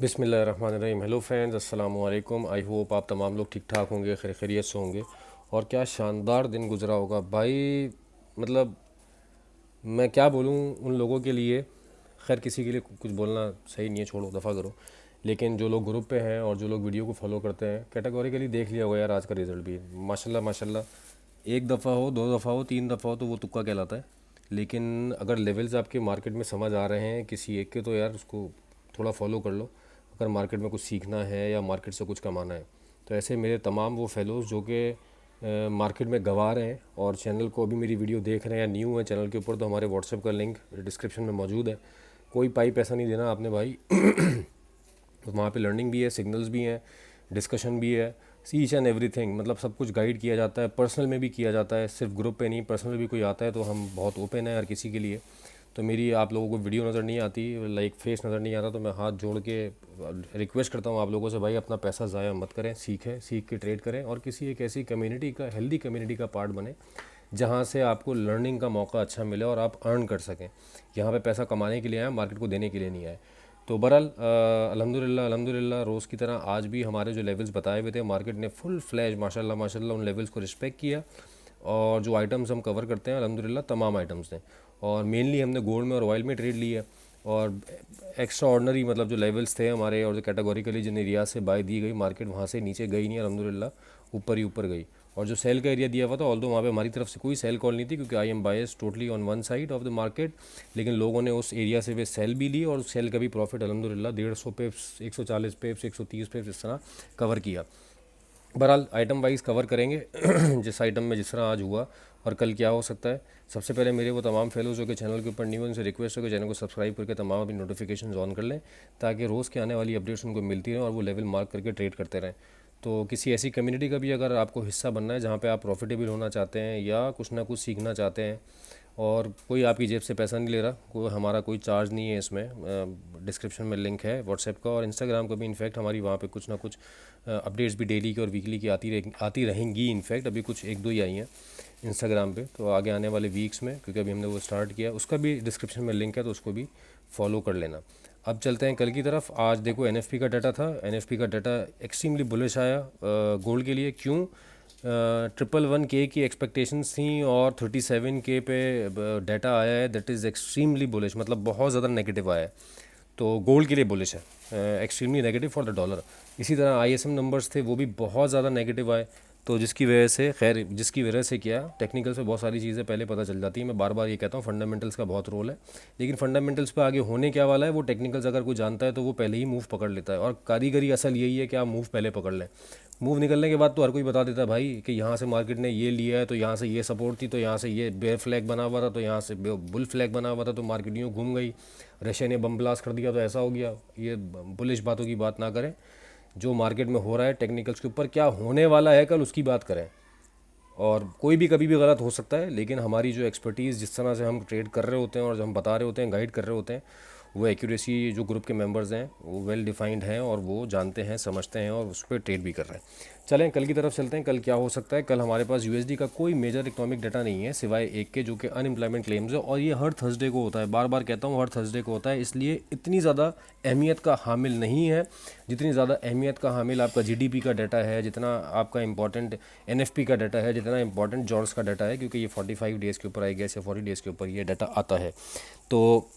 बिस्मिल्लाहिर्रहमानिर्रहीम। Hello friends, अस्सलाम वालेकुम। आई होप आप तमाम लोग ठीक ठाक होंगे, खैरियत से होंगे। और क्या शानदार दिन गुजरा होगा भाई। मतलब मैं क्या बोलूँ उन लोगों के लिए। खैर किसी के लिए कुछ बोलना सही नहीं है, छोड़ो, दफ़ा करो। लेकिन जो लोग ग्रुप पे हैं और जो लोग वीडियो को फॉलो करते हैं, कैटेगोरिकली देख लिया होगा यार आज का रिज़ल्ट भी माशाल्लाह माशाल्लाह। एक दफ़ा हो, दो दफ़ा हो, तीन दफ़ा हो तो वो तुक्का कहलाता है। लेकिन अगर लेवल्स आपके मार्केट में समझ आ रहे हैं किसी एक के, तो यार उसको थोड़ा फॉलो कर लो अगर मार्केट में कुछ सीखना है या मार्केट से कुछ कमाना है। तो ऐसे मेरे तमाम वो फेलोज़ जो कि मार्केट में गंवा रहे हैं और चैनल को अभी मेरी वीडियो देख रहे हैं या न्यू है चैनल के ऊपर, तो हमारे व्हाट्सएप का लिंक डिस्क्रिप्शन में मौजूद है। कोई पाई पैसा नहीं देना आपने भाई। तो वहाँ पे लर्निंग भी है, सिग्नल्स भी हैं, डिस्कशन भी है, ईच एंड एवरीथिंग। मतलब सब कुछ गाइड किया जाता है, पर्सनल में भी किया जाता है, सिर्फ ग्रुप पे नहीं, पर्सनल भी कोई आता है तो हम बहुत ओपन है हर किसी के लिए। तो मेरी आप लोगों को वीडियो नज़र नहीं आती, लाइक फेस नज़र नहीं आता, तो मैं हाथ जोड़ के रिक्वेस्ट करता हूँ आप लोगों से, भाई अपना पैसा ज़ाया मत करें, सीखें, सीख के ट्रेड करें और किसी एक ऐसी कम्युनिटी का, हेल्दी कम्युनिटी का पार्ट बने जहाँ से आपको लर्निंग का मौका अच्छा मिले और आप अर्न कर सकें। यहाँ पे पैसा कमाने के लिए आए, मार्केट को देने के लिए नहीं आए। तो बहरहाल अल्हम्दुलिल्लाह अल्हम्दुलिल्लाह रोज़ की तरह आज भी हमारे जो लेवल्स बताए हुए थे, मार्केट ने फुल फ्लैश माशाल्लाह माशाल्लाह उन लेवल्स को रिस्पेक्ट किया। और जो आइटम्स हम कवर करते हैं अल्हम्दुलिल्लाह तमाम आइटम्स ने, और मेनली हमने गोल्ड में और ऑयल में ट्रेड ली है। और एक्स्ट्रा ऑर्डनरी मतलब जो लेवल्स थे हमारे और जो कैटेगोरिकली जिन एरिया से बाय दी गई, मार्केट वहाँ से नीचे गई नहीं अल्हम्दुलिल्लाह, ऊपर ही ऊपर गई। और जो सेल का एरिया दिया हुआ था, ऑल्दो वहाँ पे हमारी तरफ से कोई सेल कॉल नहीं थी क्योंकि I am bias totally on one side of the market. लेकिन लोगों ने उस एरिया से वे सेल भी ली और उस सेल का भी प्रॉफिट अल्हम्दुलिल्लाह 150 पिप्स, 140 पिप्स, 130 पिप्स इस तरह कवर किया। बहरहाल आइटम वाइज कवर करेंगे जिस आइटम में जिस तरह आज हुआ और कल क्या हो सकता है। सबसे पहले मेरे वो तमाम फेलोज़ जो कि चैनल के ऊपर न्यू, उनसे रिक्वेस्ट है कि चैनल को सब्सक्राइब करके तमाम अपनी नोटिफिकेशन ऑन कर लें ताकि रोज़ के आने वाली अपडेट्स उनको मिलती रहें और वो लेवल मार्क करके ट्रेड करते रहें। तो किसी ऐसी कम्युनिटी का भी अगर आपको हिस्सा बनना है जहाँ पे आप प्रॉफिटेबल होना चाहते हैं या कुछ ना कुछ सीखना चाहते हैं और कोई आपकी जेब से पैसा नहीं ले रहा, कोई हमारा कोई चार्ज नहीं है इसमें, डिस्क्रिप्शन में लिंक है व्हाट्सएप का और इंस्टाग्राम का भी। इनफैक्ट हमारी वहाँ पे कुछ ना कुछ अपडेट्स भी डेली की और वीकली की आती रहेंगी। इनफैक्ट अभी कुछ एक दो ही आई हैं इंस्टाग्राम पे, तो आगे आने वाले वीक्स में, क्योंकि अभी हमने वो स्टार्ट किया, उसका भी डिस्क्रिप्शन में लिंक है तो उसको भी फॉलो कर लेना। अब चलते हैं कल की तरफ। आज देखो एनएफपी का डाटा था, एनएफपी का डाटा एक्सट्रीमली बुलिश आया गोल्ड के लिए। क्यों? 111K की एक्सपेक्टेशंस थी और 37K पे डाटा आया है, दैट इज़ एक्सट्रीमली बुलिश, मतलब बहुत ज़्यादा नेगेटिव आया है। तो गोल्ड के लिए बुलिश है, extremely negative for the dollar. इसी तरह आईएसएम नंबर्स थे, वो भी बहुत ज़्यादा नेगेटिव आए। तो जिसकी वजह से, खैर जिसकी वजह से क्या, टेक्निकल से बहुत सारी चीज़ें पहले पता चल जाती हैं। मैं बार बार ये कहता हूँ फंडामेंटल्स का बहुत रोल है, लेकिन फंडामेंटल्स पे आगे होने क्या वाला है वो टेक्निकल्स अगर कोई जानता है तो वो पहले ही मूव पकड़ लेता है। और कारीगरी असल यही है कि आप मूव पहले पकड़ लें। मूव निकलने के बाद तो हर कोई बता देता है भाई कि यहाँ से मार्केट ने ये लिया है तो यहाँ से ये सपोर्ट थी, तो यहाँ से ये बेयर फ्लैग बना हुआ था, तो यहाँ से बुल फ्लैग बना हुआ था, तो मार्केट यूँ घूम गई, रशिया ने बम ब्लास्ट कर दिया तो ऐसा हो गया। ये बुलिश बातों की बात ना करें। जो मार्केट में हो रहा है टेक्निकल्स के ऊपर, क्या होने वाला है कल, उसकी बात करें। और कोई भी कभी भी गलत हो सकता है, लेकिन हमारी जो एक्सपर्टीज़, जिस तरह से हम ट्रेड कर रहे होते हैं और जो हम बता रहे होते हैं, गाइड कर रहे होते हैं, वो एक्यूरेसी जो ग्रुप के मेंबर्स हैं वो वेल डिफाइंड हैं और वो जानते हैं, समझते हैं और उस पर ट्रेड भी कर रहे हैं। चलें कल की तरफ चलते हैं। कल क्या हो सकता है? कल हमारे पास यूएसडी का कोई मेजर इकोनॉमिक डाटा नहीं है सिवाय एक के, जो कि अनएम्प्लॉयमेंट क्लेम्स है, और ये हर थर्सडे को होता है। बार बार कहता हूँ हर थर्सडे को होता है, इसलिए इतनी ज़्यादा अहमियत का हामिल नहीं है जितनी ज़्यादा अहमियत का हामिल आपका जीडीपी का डाटा है, जितना आपका इंपॉर्टेंट एनएफपी का डाटा है, जितना इंपॉर्टेंट जॉब्स का डाटा है, क्योंकि ये 45 डेज़ के ऊपर आई गया या 40 डेज़ के ऊपर ये डाटा आता है। तो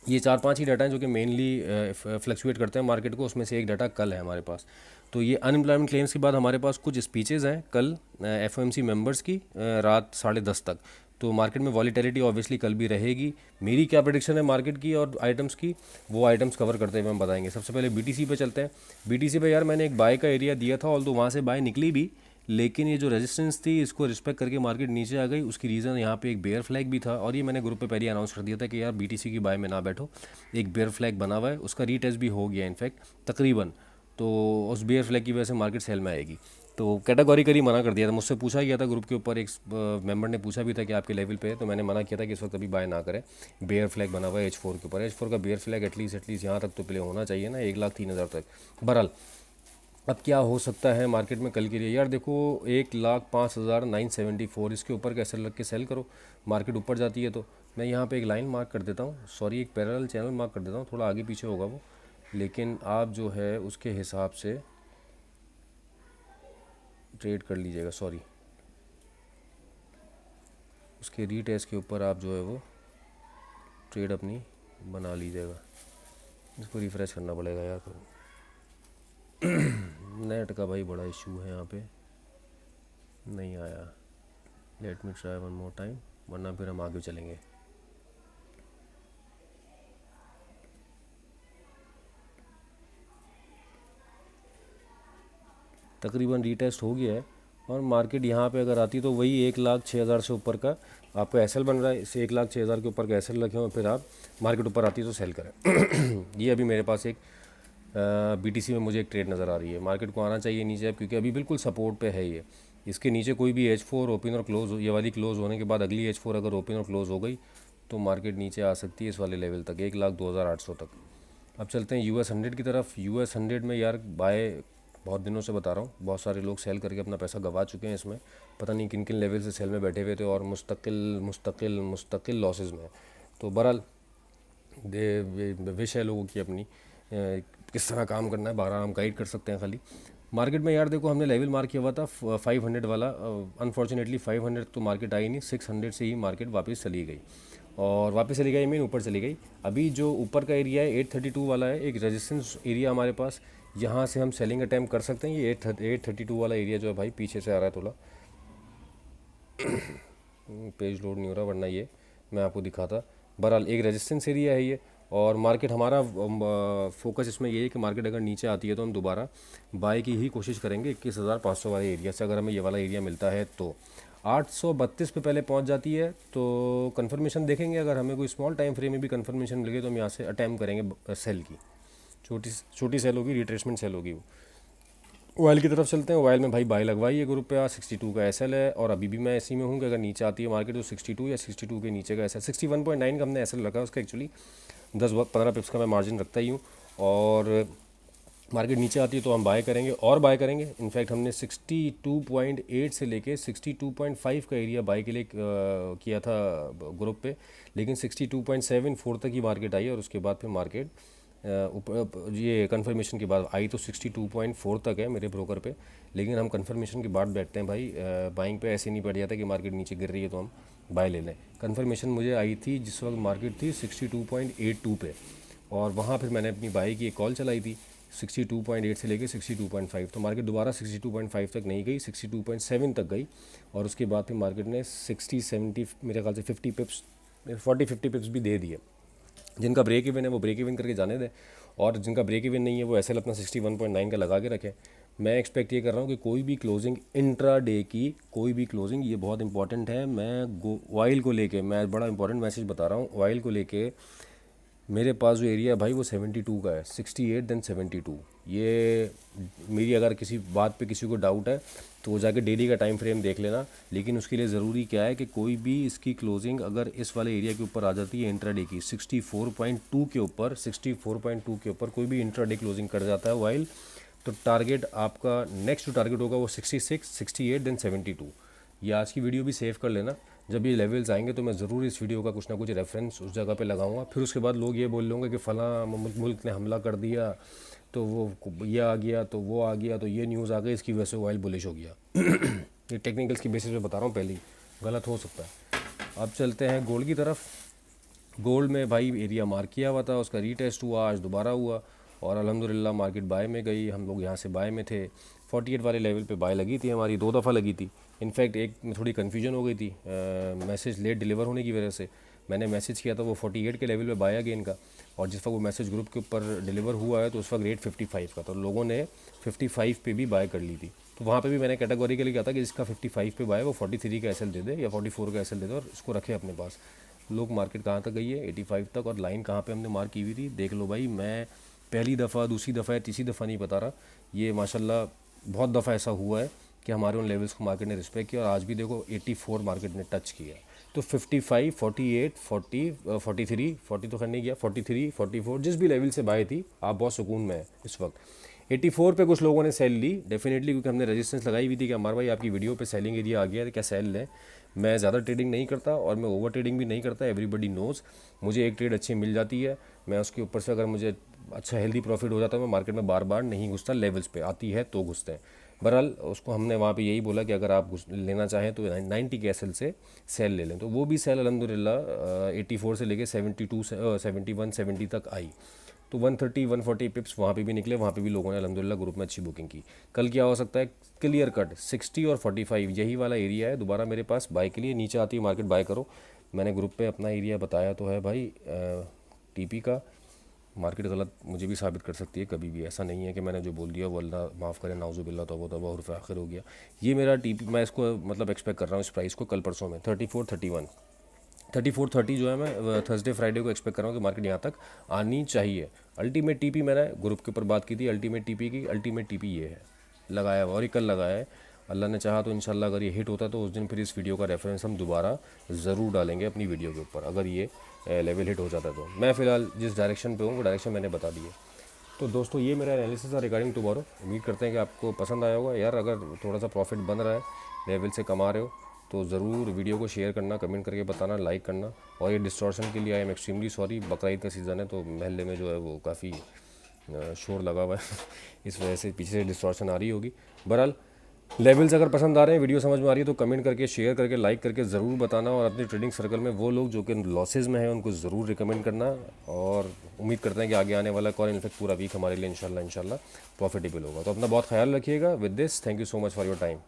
ये चार पांच ही डाटा हैं जो कि मेनली फ्लक्चुएट करते हैं मार्केट को, उसमें से एक डाटा कल है हमारे पास। तो ये अनएम्प्लॉयमेंट क्लेम्स के बाद हमारे पास कुछ स्पीचेज़ हैं कल एफओएमसी मेंबर्स की रात 10:30 तक। तो मार्केट में वॉलीटिलिटी ऑब्वियसली कल भी रहेगी। मेरी क्या प्रेडिक्शन है मार्केट की और आइटम्स की, वो आइटम्स कवर करते हुए हम बताएंगे। सबसे पहले बीटीसी पे चलते हैं। बीटीसी पे यार मैंने एक बाय का एरिया दिया था, ऑल्दो वहाँ से बाय निकली भी, लेकिन ये जो रेजिस्टेंस थी इसको रिस्पेक्ट करके मार्केट नीचे आ गई। उसकी रीज़न यहाँ पे एक बेयर फ्लैग भी था और ये मैंने ग्रुप पे पहले अनाउंस कर दिया था कि यार बीटीसी की बाय में ना बैठो। एक बेयर फ्लैग बना हुआ है, उसका रीटेस्ट भी हो गया इनफैक्ट तकरीबन। तो उस बेयर फ्लैग की वजह से मार्केट सेल में आएगी। तो कैटेगोरिकली मना कर दिया था। मुझसे पूछा गया था ग्रुप के ऊपर, एक मेंबर ने पूछा भी था कि आपके लेवल पे है, तो मैंने मना किया था कि इस वक्त अभी बाय ना करें। बेयर फ्लैग बना हुआ है H4 के ऊपर। H4 का बेयर फ्लैग एटलीस्ट यहाँ तक तो प्ले होना चाहिए ना, 1,03,000 तक। बहरहाल अब क्या हो सकता है मार्केट में कल के लिए? यार देखो 1,05,974 इसके ऊपर कैसे लग के सेल करो। मार्केट ऊपर जाती है तो मैं यहाँ पे एक लाइन मार्क कर देता हूँ, सॉरी एक पैरेलल चैनल मार्क कर देता हूँ, थोड़ा आगे पीछे होगा वो। लेकिन आप जो है उसके हिसाब से ट्रेड कर लीजिएगा, सॉरी उसके रीटेस्ट के ऊपर आप जो है वो ट्रेड अपनी बना लीजिएगा। इसको रिफ़्रेश करना पड़ेगा यार, तो नेट का भाई बड़ा इशू है यहाँ पे, नहीं आया। Let me try one more time, वरना फिर हम आगे चलेंगे। तकरीबन रीटेस्ट हो गया है और मार्केट यहाँ पे अगर आती तो वही 1,06,000 से ऊपर का आपका एसएल बन रहा है। इसे 1,06,000 के ऊपर का एसएल रखें और फिर आप मार्केट ऊपर आती तो सेल करें। ये अभी मेरे पास एक बीटीसी में मुझे एक ट्रेड नज़र आ रही है। मार्केट को आना चाहिए नीचे अब, क्योंकि अभी बिल्कुल सपोर्ट पे है ये। इसके नीचे कोई भी H4 ओपन और क्लोज, ये वाली क्लोज होने के बाद अगली H4 अगर ओपन और क्लोज हो गई तो मार्केट नीचे आ सकती है इस वाले लेवल तक, 1,02,800 तक। अब चलते हैं US 100 की तरफ। US 100 में यार बाय बहुत दिनों से बता रहा हूँ, बहुत सारे लोग सेल करके अपना पैसा गंवा चुके हैं इसमें। पता नहीं किन किन लेवल से सेल में बैठे हुए थे और मुस्तकिल लॉसेस में। तो बहरहाल विश है लोगों की अपनी किस तरह काम करना है, 12 हम गाइड कर सकते हैं खाली। मार्केट में यार देखो हमने लेवल मार्क किया हुआ था 500 वाला, अनफॉर्चुनेटली 500 तो मार्केट आई नहीं, 600 से ही मार्केट वापस चली गई। और वापस चली गई मीन ऊपर चली गई। अभी जो ऊपर का एरिया है 832 वाला है, एक रेजिस्टेंस एरिया हमारे पास, यहाँ से हम सेलिंग अटैम्प्ट कर सकते हैं। ये 832 वाला एरिया जो है भाई पीछे से आ रहा है थोड़ा, पेज लोड नहीं हो रहा, वरना ये मैं आपको दिखाता। बहरहाल एक रेजिस्टेंस एरिया है ये, और मार्केट हमारा फोकस इसमें ये है कि मार्केट अगर नीचे आती है तो हम दोबारा बाय की ही कोशिश करेंगे 21,500 वाले एरिया से। अगर हमें ये वाला एरिया मिलता है तो 832 पे पहले पहुंच जाती है तो कंफर्मेशन देखेंगे। अगर हमें कोई स्मॉल टाइम फ्रेम में भी कंफर्मेशन मिल गई तो हम यहाँ से अटैम्प्ट करेंगे सेल की, छोटी सेल होगी, रिट्रेसमेंट सेल होगी वो। ऑयल की तरफ चलते हैं। ऑयल में भाई बाय लगवाई है ग्रुप पे, आज 62 का एसएल है और अभी भी मैं इसी में हूँ कि अगर नीचे आती है मार्केट तो 62 या 62 के नीचे का एसएल, 61.9 का हमने एसएल रखा है उसका। एक्चुअली 10-15 पिप्स का मैं मार्जिन रखता ही हूँ, और मार्केट नीचे आती है तो हम बाय करेंगे और बाय करेंगे। इनफैक्ट हमने 62.8 से लेके 62.5 का एरिया बाय के लिए किया था ग्रुप पे, लेकिन 62.74 तक ही मार्केट आई और उसके बाद फिर मार्केट ऊपर ये कंफर्मेशन के बाद आई तो 62.4 तक है मेरे ब्रोकर पे। लेकिन हम कंफर्मेशन के बाद बैठते हैं भाई, बाइंग पे ऐसे नहीं पड़ जाता कि मार्केट नीचे गिर रही है तो हम बाय ले लें। कंफर्मेशन मुझे आई थी जिस वक्त मार्केट थी 62.82 पे, और वहाँ फिर मैंने अपनी बाई की एक कॉल चलाई थी 62.8 से लेके 62.5। तो मार्केट दोबारा 62.5 तक नहीं गई, 62.7 तक गई, और उसके बाद फिर मार्केट ने 60-70 मेरे ख्याल से 50 पिप्स 40-50 पिप्स भी दे दिए। जिनका ब्रेक इवन है वो ब्रेक इवन करके जाने दें, और जिनका ब्रेक इवन नहीं है वो एसएल अपना 61.9 का लगा के रखें। मैं एक्सपेक्ट ये कर रहा हूँ कि कोई भी क्लोजिंग इंट्रा डे की, कोई भी क्लोजिंग, ये बहुत इंपॉर्टेंट है। मैं ऑयल को लेके मैं बड़ा इंपॉर्टेंट मैसेज बता रहा हूँ। ऑयल को लेके मेरे पास जो एरिया है भाई वो 72 का है, 68 देन 72। ये मेरी अगर किसी बात पे किसी को डाउट है तो वो जाके डेली का टाइम फ्रेम देख लेना। लेकिन उसके लिए ज़रूरी क्या है कि कोई भी इसकी क्लोजिंग अगर इस वाले एरिया के ऊपर आ जाती है इंट्राडे की 64.2 के ऊपर, 64.2 के ऊपर कोई भी इंट्राडे क्लोजिंग कर जाता है वाइल, तो टारगेट आपका नेक्स्ट जो टारगेट होगा वो 66, 68 देन 72। ये आज की वीडियो भी सेव कर लेना। जब ये लेवल्स आएंगे तो मैं ज़रूर इस वीडियो का कुछ ना कुछ रेफरेंस उस जगह पे लगाऊंगा। फिर उसके बाद लोग ये बोल लेंगे कि फ़लाँ मुल्क ने हमला कर दिया तो वो ये आ गया तो वो आ गया तो ये न्यूज़ आ गई, इसकी वजह से ऑयल बुलिश हो गया। ये टेक्निकल्स की बेसिस पे बता रहा हूँ, पहले ही गलत हो सकता है। अब चलते हैं गोल्ड की तरफ। गोल्ड में भाई एरिया मार्क किया हुआ था, उसका रीटेस्ट हुआ, आज दोबारा हुआ और अल्हम्दुलिल्लाह मार्केट बाय में गई। हम लोग यहाँ से बाय में थे, 48 वाले लेवल पे बाय लगी थी हमारी, 2 दफ़ा लगी थी। इनफैक्ट एक में थोड़ी कन्फ्यूजन हो गई थी, मैसेज लेट डिलीवर होने की वजह से। मैंने मैसेज किया था वो 48 के लेवल पे बाय अगेन का, और जिस वक्त वो मैसेज ग्रुप के ऊपर डिलीवर हुआ है तो उस वक्त रेट 55 का, तो लोगों ने 55 पे भी बाय कर ली थी। तो वहाँ पे भी मैंने कैटेगोरिकली कहा था कि जिसका 55 पे बाय वो 43 का एसएल दे दे या 44 का एसएल दे दे और इसको रखे अपने पास। लोग मार्केट कहाँ तक गई है 85 तक, और लाइन कहाँ पे हमने मार्क की हुई थी देख लो भाई। मैं पहली दफ़ा, दूसरी दफ़ा या तीसरी दफ़ा नहीं बता रहा, ये माशाल्लाह बहुत दफ़ा ऐसा हुआ है कि हमारे उन लेवल्स को मार्केट ने रिस्पेक्ट किया, और आज भी देखो 84 मार्केट ने टच किया। तो 55, 48, 40, 43, 40 तो खैर नहीं गया, 43, 44 जिस भी लेवल से बाय थी आप बहुत सुकून में है इस वक्त। 84 पे कुछ लोगों ने सेल ली डेफिनेटली, क्योंकि हमने रेजिस्टेंस लगाई हुई थी कि हमारे भाई आपकी वीडियो पे सेलिंग एरिया आ गया है क्या सेल लें। मैं ज़्यादा ट्रेडिंग नहीं करता और मैं ओवर ट्रेडिंग भी नहीं करता, एवरीबडी नोज़। मुझे एक ट्रेड अच्छी मिल जाती है, मैं उसके ऊपर से अगर मुझे अच्छा हेल्दी प्रॉफिट हो जाता है, मैं मार्केट में बार बार नहीं घुसता, लेवल्स पे आती है तो घुसते हैं। बहरहाल उसको हमने वहाँ पे यही बोला कि अगर आप लेना चाहें तो 90 के एस से सेल ले लें, तो वो भी सेल अलहमदिल्ला 84 से लेके 72 71 70 तक आई। तो 130 140 पिप्स वहाँ पे भी निकले, वहाँ पे भी लोगों ने अलहमदिल्ला ग्रुप में अच्छी बुकिंग की। कल क्या हो सकता है, क्लियर कट 60 और 45 यही वाला एरिया है दोबारा मेरे पास बाय के लिए, नीचे आती है मार्केट बाय करो। मैंने ग्रुप पे अपना एरिया बताया तो है भाई, टीपी का। मार्केट गलत मुझे भी साबित कर सकती है कभी भी, ऐसा नहीं है कि मैंने जो बोल दिया वो अल्लाह माफ़ करे, नाउजुबिल्ला तौबा तौबा और आखिर हो गया। ये मेरा टीपी, मैं इसको मतलब एक्सपेक्ट कर रहा हूँ इस प्राइस को कल परसों में 34 31 34 30 जो है मैं थर्सडे फ्राइडे को एक्सपेक्ट कर रहा हूँ कि मार्केट यहाँ तक आनी चाहिए। अल्टीमेट टीपी मैंने ग्रुप के ऊपर बात की थी, अल्टीमेट टीपी की, अल्टीमेट टीपी ये है लगाया हुआ और ये कल लगाया है। अल्लाह ने चाहा तो इंशाल्लाह अगर ये हिट होता है तो उस दिन फिर इस वीडियो का रेफरेंस हम दोबारा ज़रूर डालेंगे अपनी वीडियो के ऊपर, अगर ये लेवल हिट हो जाता है तो। मैं फ़िलहाल जिस डायरेक्शन पे हूँ वो डायरेक्शन मैंने बता दी है। तो दोस्तों ये मेरा एनालिसिस था रिगार्डिंग टुमारो। उम्मीद करते हैं कि आपको पसंद आया होगा यार। अगर थोड़ा सा प्रॉफिट बन रहा है, लेवल से कमा रहे हो, तो ज़रूर वीडियो को शेयर करना, कमेंट करके बताना, लाइक करना। और ये डिस्टॉर्शन के लिए आई एम एक्सट्रीमली सॉरी, बकरा ईद का सीज़न है तो महल्ले में जो है वो काफ़ी शोर लगा हुआ है इस वजह से पीछे से डिस्टॉर्शन आ रही होगी। बहरहाल लेवल्स अगर पसंद आ रहे हैं, वीडियो समझ में आ रही है तो कमेंट करके, शेयर करके, लाइक करके ज़रूर बताना। और अपनी ट्रेडिंग सर्कल में वो लोग जो कि लॉसेज में हैं उनको ज़रूर रिकमेंड करना। और उम्मीद करते हैं कि आगे आने वाला कॉल इनफेक्ट पूरा वीक हमारे लिए इंशाल्लाह प्रॉफिटेबल होगा। तो अपना बहुत ख्याल रखिएगा। With this thank you so much for your time.